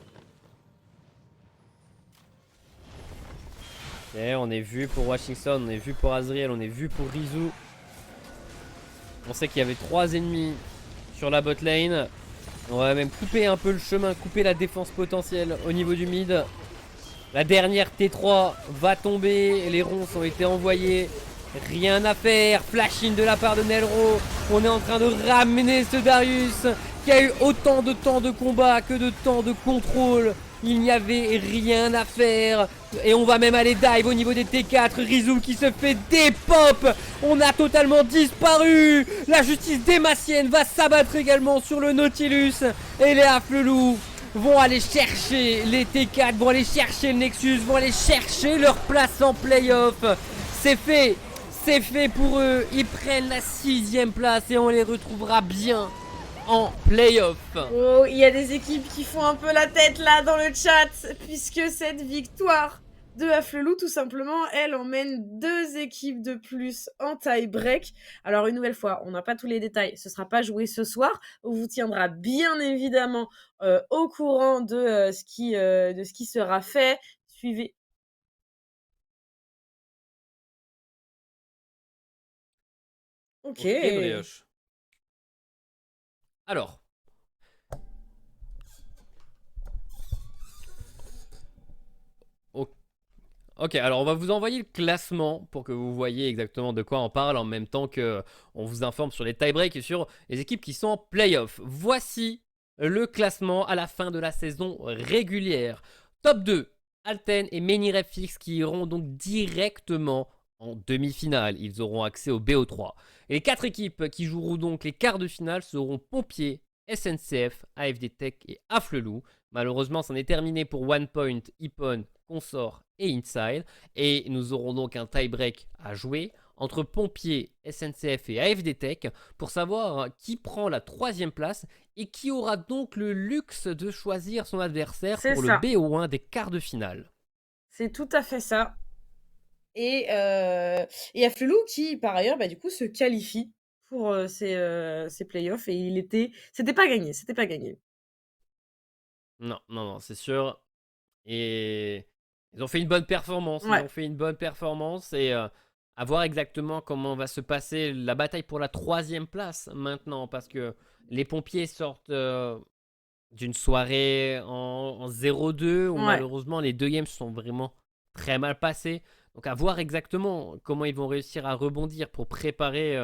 Et on est vu pour Washington, on est vu pour Azriel, on est vu pour Rizou. On sait qu'il y avait 3 ennemis sur la bot lane. On va même couper un peu le chemin, couper la défense potentielle au niveau du mid. La dernière T3 va tomber, les ronces ont été envoyés. Rien à faire, flash in de la part de Nelro. On est en train de ramener ce Darius qui a eu autant de temps de combat que de temps de contrôle. Il n'y avait rien à faire. Et on va même aller dive au niveau des T4. Rizou qui se fait dépop. On a totalement disparu. La justice démassienne va s'abattre également sur le Nautilus. Et les Afflelou vont aller chercher les T4, vont aller chercher le Nexus, vont aller chercher leur place en playoff. C'est fait. C'est fait pour eux. Ils prennent la 6ème place et on les retrouvera bien en playoff. Oh, il y a des équipes qui font un peu la tête là dans le chat, puisque cette victoire de Afflelou, tout simplement, elle emmène 2 équipes de plus en tie-break. Alors une nouvelle fois, on n'a pas tous les détails, ce sera pas joué ce soir. On vous tiendra bien évidemment au courant de ce qui sera fait. Suivez. Ok. Brioche. Alors. Ok, alors on va vous envoyer le classement pour que vous voyez exactement de quoi on parle en même temps que on vous informe sur les tie-breaks et sur les équipes qui sont en playoff. Voici le classement à la fin de la saison régulière. Top 2, Alten et Menirefix qui iront donc directement en demi-finale. Ils auront accès au BO3. Et les 4 équipes qui joueront donc les quarts de finale seront Pompiers, SNCF, AFD Tech et Afflelou. Malheureusement, c'en est terminé pour OnePoint, Ipon, Consort et Inside. Et nous aurons donc un tie-break à jouer entre Pompiers, SNCF et AFD Tech pour savoir qui prend la 3e place et qui aura donc le luxe de choisir son adversaire C'est pour le ça. BO1 des quarts de finale. C'est tout à fait ça. Et Afflelou qui, par ailleurs, du coup, se qualifie pour ces playoffs. Et c'était pas gagné, c'était pas gagné. Non, non, non, c'est sûr. Et ils ont fait une bonne performance. Ils Ouais. ont fait une bonne performance. Et à voir exactement comment va se passer la bataille pour la 3e place maintenant. Parce que les pompiers sortent d'une soirée en 0-2 où Ouais. malheureusement les 2 games se sont vraiment très mal passés. Donc à voir exactement comment ils vont réussir à rebondir pour préparer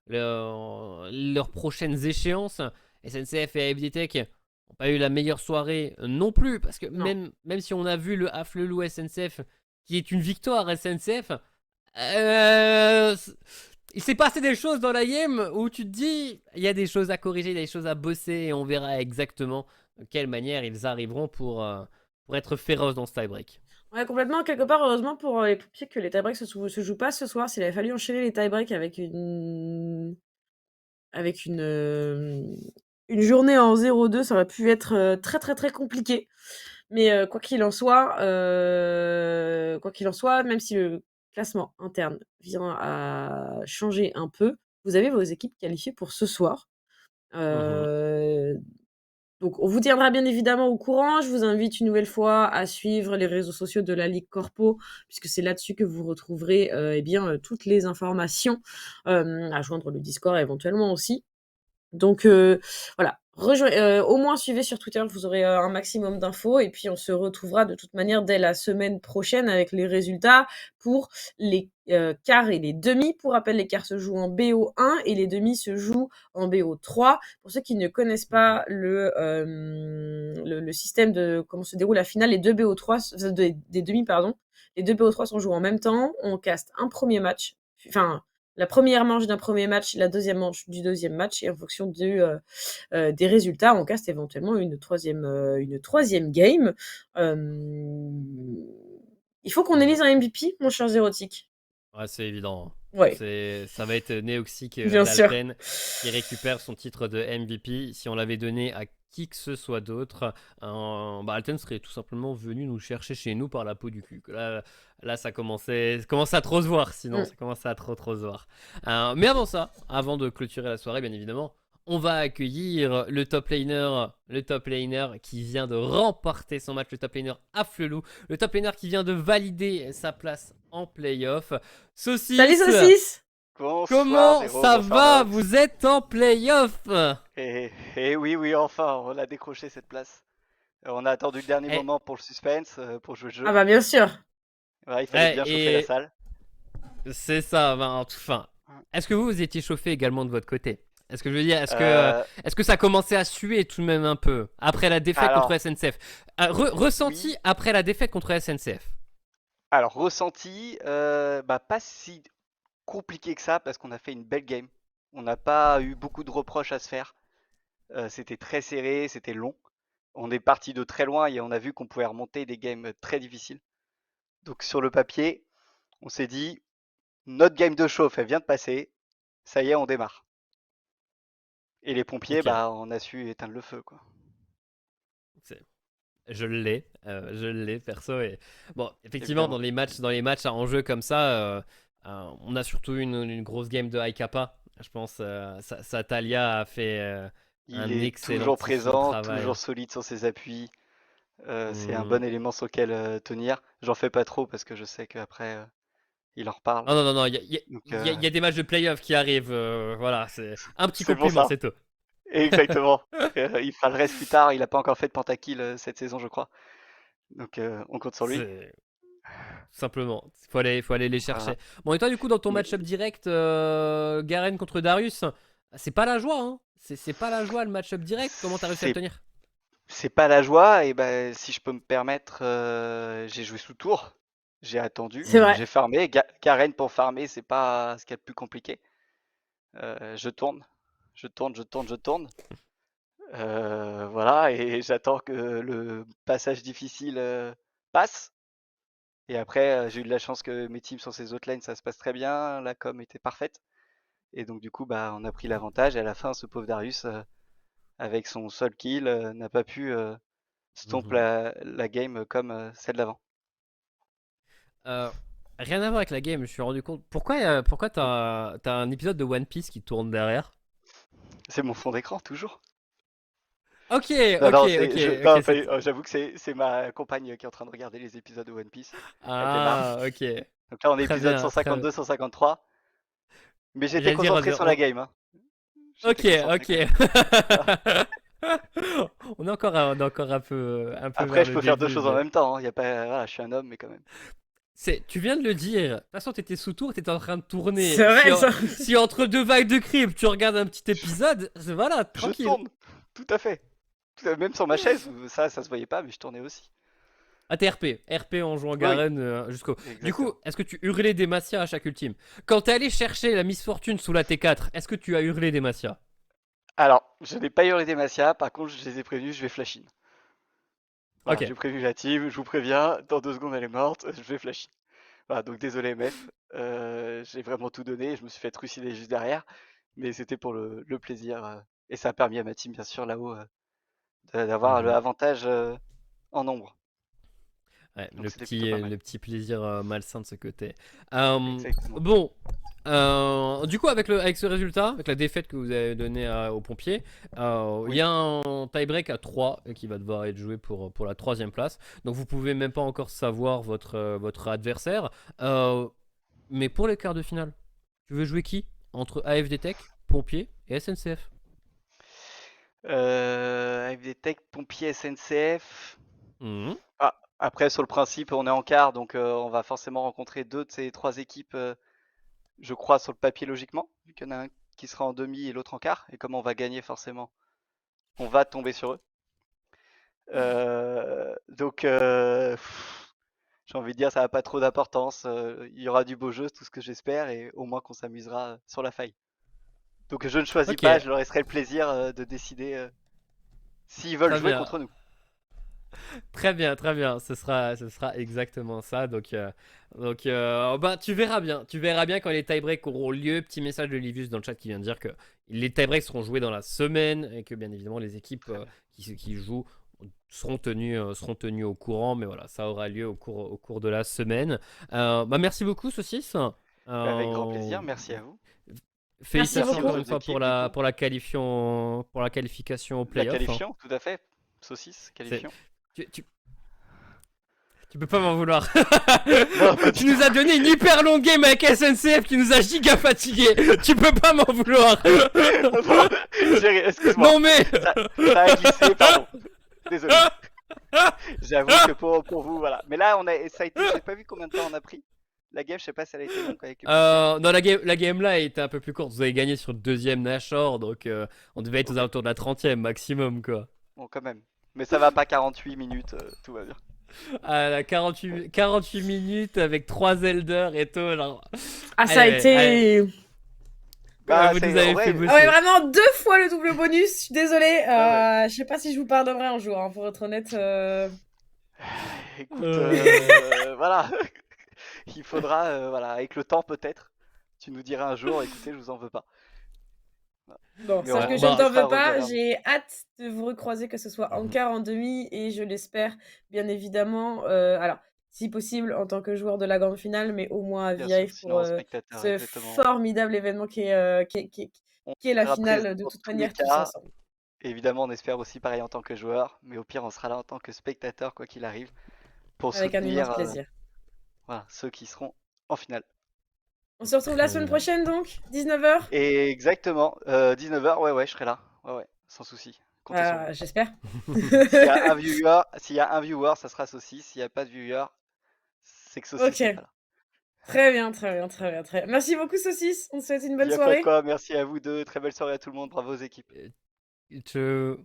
leurs prochaines échéances. SNCF et AFD Tech n'ont pas eu la meilleure soirée non plus, parce que Non. même si on a vu le Afflelou SNCF qui est une victoire SNCF, il s'est passé des choses dans la game où tu te dis il y a des choses à corriger, il y a des choses à bosser et on verra exactement de quelle manière ils arriveront pour être féroces dans ce tie-break. Ouais, complètement. Quelque part, heureusement pour les pompiers que les tie-breaks se jouent pas ce soir. S'il avait fallu enchaîner les tie-breaks avec une journée en 0-2, ça aurait pu être très très très compliqué. Mais quoi qu'il en soit, même si le classement interne vient à changer un peu, vous avez vos équipes qualifiées pour ce soir. Mhm. Donc on vous tiendra bien évidemment au courant. Je vous invite une nouvelle fois à suivre les réseaux sociaux de la Ligue Corpo, puisque c'est là-dessus que vous retrouverez toutes les informations, à joindre le Discord éventuellement aussi. Donc voilà, au moins suivez sur Twitter, vous aurez un maximum d'infos et puis on se retrouvera de toute manière dès la semaine prochaine avec les résultats pour les quarts et les demi. Pour rappel, les quarts se jouent en BO1 et les demi se jouent en BO3. Pour ceux qui ne connaissent pas le système de comment se déroule la finale, les deux BO3, des demi, pardon, les deux BO3 sont joués en même temps. On caste un premier match, enfin la première manche d'un premier match, la deuxième manche du deuxième match, et en fonction des résultats, on caste éventuellement une troisième game. Il faut qu'on Mhm. élise un MVP, mon cher Zérotique. Ouais, c'est évident. Ouais, Ça va être Neoxic bien sûr. d'Alten qui récupère son titre de MVP. Si on l'avait donné à qui que ce soit d'autre, Alten serait tout simplement venu nous chercher chez nous par la peau du cul. Là ça commençait à trop se voir, sinon Mm. ça commençait à trop se voir. Mais avant ça, avant de clôturer la soirée, bien évidemment, on va accueillir le top laner qui vient de remporter son match, le top laner Afflelou, le top laner qui vient de valider sa place en playoff. Salut Saucisse, Saucisse. Bonsoir comment Véro, ça bonsoir va? Nox. Vous êtes en playoff? Et oui, oui, enfin, on a décroché cette place. On a attendu le dernier Eh, moment pour le suspense, pour jouer le jeu. Ah bah bien sûr. Ouais, il fallait bien chauffer la et salle. c'est ça, enfin. Est-ce que vous étiez chauffé également de votre côté? Est-ce que je veux dire, Euh, est-ce que ça commençait à suer tout de même un peu après la défaite contre alors, SNCF? Ressenti oui. après la défaite contre SNCF? Alors, ressenti, pas si compliqué que ça parce qu'on a fait une belle game. On n'a pas eu beaucoup de reproches à se faire. C'était très serré, c'était long. On est parti de très loin et on a vu qu'on pouvait remonter des games très difficiles. Donc, sur le papier, on s'est dit, notre game de chauffe, elle vient de passer. Ça y est, on démarre. Et les pompiers, Ok. on a su éteindre le feu, quoi. Je l'ai perso et bon effectivement Évidemment. dans les matchs à enjeu comme ça, on a surtout une grosse game de Haikapa. Je pense Talia a fait Il un est toujours excellentissime présent, travail. toujours solide sur ses appuis. C'est un Hmm. bon élément sur lequel tenir. J'en fais pas trop parce que je sais qu'après, il en reparle. Non non non non, Donc, il y a des matchs de playoff qui arrivent. Voilà, c'est un petit c'est pour compliment, ça. c'est tout. Exactement. Il fera le reste plus tard. Il n'a pas encore fait de pentakill cette saison, je crois. Donc, on compte sur lui. C'est tout simplement. Faut aller les Voilà. chercher. Bon et toi du coup dans ton Mais match-up direct, Garen contre Darius. C'est pas la joie, hein. C'est pas la joie le match-up direct. Comment t'as réussi à le C'est tenir? c'est pas la joie, et ben si je peux me permettre, j'ai joué sous tour, j'ai attendu, C'est vrai. j'ai farmé. Garen pour farmer, c'est pas ce qu'il y a de plus compliqué. Je tourne, je tourne, je tourne, je tourne. Voilà, et j'attends que le passage difficile passe. Et après, j'ai eu de la chance que mes teams sur ces autres lanes, ça se passe très bien, la com était parfaite. Et donc du coup, bah, on a pris l'avantage. Et à la fin, ce pauvre Darius, avec son seul kill, n'a pas pu stomp Mhm. la game comme celle d'avant. Euh, Rien à voir avec la game, je me suis rendu compte. Pourquoi t'as un épisode de One Piece qui tourne derrière? C'est mon fond d'écran, toujours. Ok, Non, ok, non, ok, non, ok. j'avoue que c'est ma compagne qui est en train de regarder les épisodes de One Piece. Elle démarre. Ah, ok. Donc là, on est Très épisode bien, très bien. 152, 153. Mais j'étais J'allais dire, concentré sur la game, hein. J'étais ok, concentré ok. quand même. Voilà. On est encore un peu Après, vers je le peux faire deux début. choses en même temps, hein. Y a pas, voilà, je suis un homme, mais quand même. Tu viens de le dire. De toute façon, t'étais sous tour, t'étais en train de tourner. C'est vrai, ça. Si entre deux vagues de creep, tu regardes un petit épisode, voilà, Je tranquille. tourne, tout à fait. Même sur ma chaise, ça se voyait pas, mais je tournais aussi. Ah, t'es RP. RP en jouant Oui, Garen jusqu'au. Du coup, exactement. est-ce que tu hurlais Demacia à chaque ultime? Quand t'es allé chercher la Miss Fortune sous la T4, est-ce que tu as hurlé Demacia? Alors, je n'ai pas hurlé des Macia, par contre, je les ai prévenus, je vais flash in. Voilà, Ok. j'ai prévenu la team, je vous préviens, dans 2 secondes elle est morte, je vais flash in. Voilà, donc désolé MF, j'ai vraiment tout donné, je me suis fait trucider juste derrière, mais c'était pour le plaisir, et ça a permis à ma team, bien sûr, là-haut, d'avoir le Mhm. avantage en nombre. Ouais, Donc c'était plutôt pas mal. le petit plaisir malsain de ce côté. Exactement. Bon, du coup, avec ce résultat, avec la défaite que vous avez donnée aux pompiers, il y Oui. a un tie-break à 3 qui va devoir être joué pour la troisième place. Donc vous pouvez même pas encore savoir votre adversaire. Euh, mais pour les quarts de finale, tu veux jouer qui? Entre AFD Tech, pompiers et SNCF? AFD Tech, pompier SNCF. Mhm. Ah, après, sur le principe, on est en quart, donc on va forcément rencontrer 2 de ces 3 équipes, je crois, sur le papier logiquement, vu qu'il y en a un qui sera en demi et l'autre en quart. Et comme on va gagner forcément, on va tomber sur eux. Donc, j'ai envie de dire, ça n'a pas trop d'importance. Il y aura du beau jeu, c'est tout ce que j'espère, et au moins qu'on s'amusera sur la faille. Donc, je ne choisis Ok, pas, je leur laisserai le plaisir de décider s'ils veulent très jouer bien. contre nous. Très bien, très bien. Ce sera exactement ça. Bah, tu verras bien quand les tie-breaks auront lieu. Petit message de Livius dans le chat qui vient de dire que les tie-breaks seront joués dans la semaine et que bien évidemment les équipes Très bien. qui jouent seront tenues au courant. Mais voilà, ça aura lieu au cours de la semaine. Bah, merci beaucoup, Saucisse. Bah, avec grand Euh, plaisir, merci à vous. Merci Félicitations Merci aux encore beaucoup. une autres fois équipes, du coup. pour la qualification au La playoff, hein. qualifiant, tout à fait. Saucisse, C'est- qualifiant. tu, tu- Tu peux pas m'en vouloir. Non, pas du Tu tout. nous as donné une hyper longue game avec SNCF qui nous a giga fatigué. Tu peux pas m'en vouloir. Non, excuse-moi. Non mais. Ça a glissé, pardon. Désolé. J'avoue que pour vous, voilà. Mais là, ça a été, j'ai pas vu combien de temps on a pris. La game, je sais pas si elle a été longue avec les pompiers. Non, la game là était un peu plus courte. Vous avez gagné sur le deuxième Nashor, donc on devait être aux Ok, alentours de la 30e maximum quoi. bon, quand même. Mais ça va pas 48 minutes, tout va bien. À la 48 minutes avec 3 Elders et tout. Genre... Ah, ça a Allez, allez, été. Bah, vous nous c'est en avez fait vrai. Ah ouais, bosser. vraiment 2 fois le double bonus. Je suis désolée. Ah ouais. Je sais pas si je vous pardonnerai un jour, hein, pour être honnête. Écoute, Euh, voilà. Il faudra, voilà, avec le temps peut-être. Tu nous diras un jour, écoutez, je vous en veux pas. Bon, Mais sache que je on ne Bah, t'en laissera veux Roger pas. vers vous. J'ai hâte de vous recroiser, que ce soit en quart, en demi, et je l'espère, bien évidemment. Alors, si possible, en tant que joueur de la grande finale, mais au moins à Bien sûr, Vive sinon pour en spectateur, ce exactement. formidable événement On qui est la sera présent finale de dans toute tous les manière tous cas. ensemble. Évidemment, on espère aussi pareil en tant que joueur, mais au pire, on sera là en tant que spectateur, quoi qu'il arrive, pour Avec un immense soutenir plaisir. voilà, ceux qui seront en finale. On se retrouve la très semaine bien. prochaine donc, 19h. Et exactement, 19h, ouais, je serai là. Ouais, sans souci. Comptez sur moi. J'espère. S'il y a un viewer, ça sera Saucisse. S'il n'y a pas de viewer, c'est que Saucisse n'est Ok. pas là. Très bien, très bien, très bien, très bien. Merci beaucoup, Saucisse. On te souhaite une Il bonne y a pas de soirée. quoi, merci à vous deux. Très belle soirée à tout le monde. Bravo aux équipes. Je...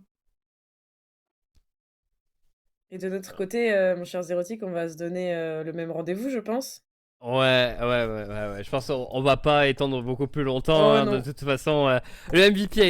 Et de notre côté, mon cher Zérotique, on va se donner le même rendez-vous, je pense. Ouais. Je pense qu'on va pas étendre beaucoup plus longtemps, Oh hein, de non. toute façon. Le MVP a